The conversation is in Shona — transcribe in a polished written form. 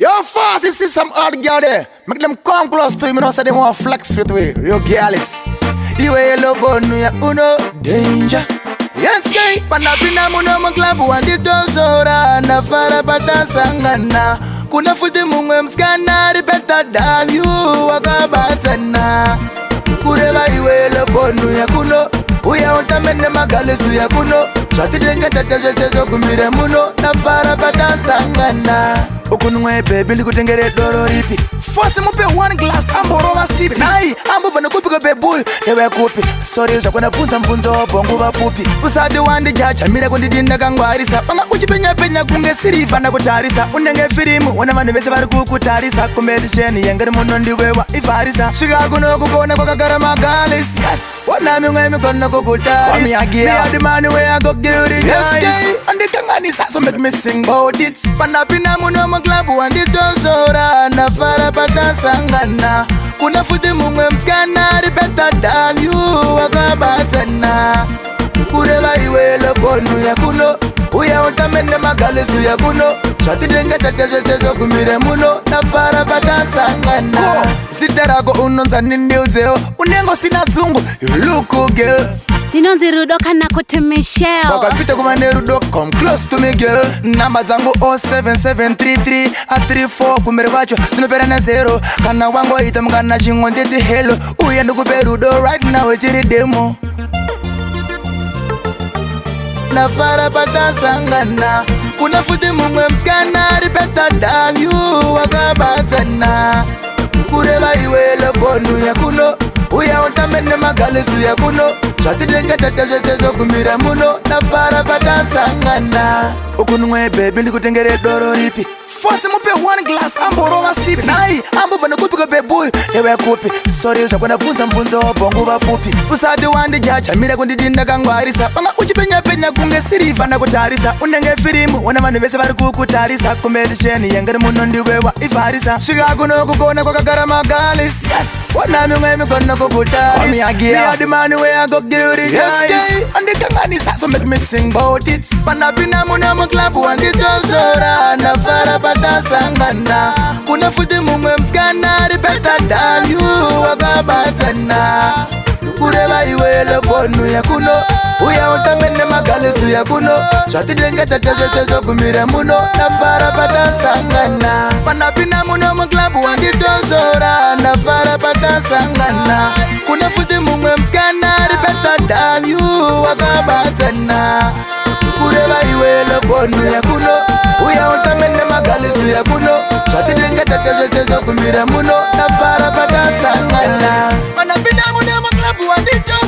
Yo, fast, you see some odd girl there. Make them come close to me, now say they want to flex with me. Real girlies. You ain't low bone, ya uno danger. Yes, guy. Panapina muno mklabu wandi tonsora na fara pata sangana. Kuna futi mungwe mskana ri better than you wakabatana. Kureva iwe low bone ya kuno. Uya untamene magalisu ya kuno. Shati denga tata jesezo kumire muno na fara pata sangana. Ukunwe baby likutengere doro ipi. Force mupe one glass amboro masipi. Nai ambo bana kupika bebuyu newe kupi. Sorry uja kwena punza mfunzo bongo vafupi. Usadi wandi jaja mira kundidinda kangwarisa. Wanga uchipenya penya kunge sirifa na kutarisa. Unenge firimu wana mani bese bari kukutarisa. Kumbedisheni yengari muno ndiwewa ifarisa. Shiga kuno kukone kwa kagara magalis. Yes. Wana miungwe mikono kukutaris. Wami agia. Me adi mani we I go give it guys. Yes, andi kanganisa so make me sing about it. Panapina muno klabu wandi tonsora na fara pata sangana. Kuna futi mungwe mskana ri better than you wakabatana. Kureva iwe lo bonu ya kuno. Uya untamene magalisu ya kuno. Shati denga tata jesezo kumire muno na fara pata sangana. Sitarago unonza nindi uzeo. Unengo sina zungu. You look good girl. Dinonzi rudoka na kote Michelle. Waka fite kumane rudo, come close to me girl. Namba zangu 07733 34 kumere wacho, sinopera na 0. Kana wango ita mkana jingo ndeti hello. Uya ndukupe rudo right now echiri demo. Na fara pata sangana. Kuna futi mungwe mskana ri better than you wakabatana. Kureva iwe lo bonu ya kuno. Uya untamene magalisu ya kuno. Shati denga tata jesezo kumira muno na fara pata sangana. Ukunwe baby likutengere doro ripi. Force mupe one glass amboro masipi. Nai ambo bana kupika bebuyu newe kupi. Sorry uja kwena punza mfunzo bongo vafupi. Usadi wandi jaja mira kundidinda kangwarisa. Wanga uchipenya penya kunge sirifa na kutarisa. Unenge firimu wana mani bese bari kukutarisa. Kumbedisheni yengari muno ndiwewa ifarisa. Shiga kuno kukone kwa kagara magalis. Yes. Wana miungwe mikono kukutaris. Wami agia. Me adi mani we I go give it guys. Andi kanganisa so make me sing about it. Panapina muno mklabu wandi tonsora na fara pata sangana. Kuna futi mungwe mskana ri better than you wakabatana. Kureva iwe lo bonu ya kuno. Uya untamene magalisu ya kuno. Shati denga tata jesezo kumire muno na fara pata sangana. Panapina muno mklabu wandi tonsora na fara pata sangana. Kuna futi mungwe mskana ri better than you wakabatana. Kureva iwe lo bonu ya kuno. Uya untamene magalisu ya kuno. Shati denga tata jesezo kumire muno na fara pata sangana. Panapina muno mklabu wandi tonsora.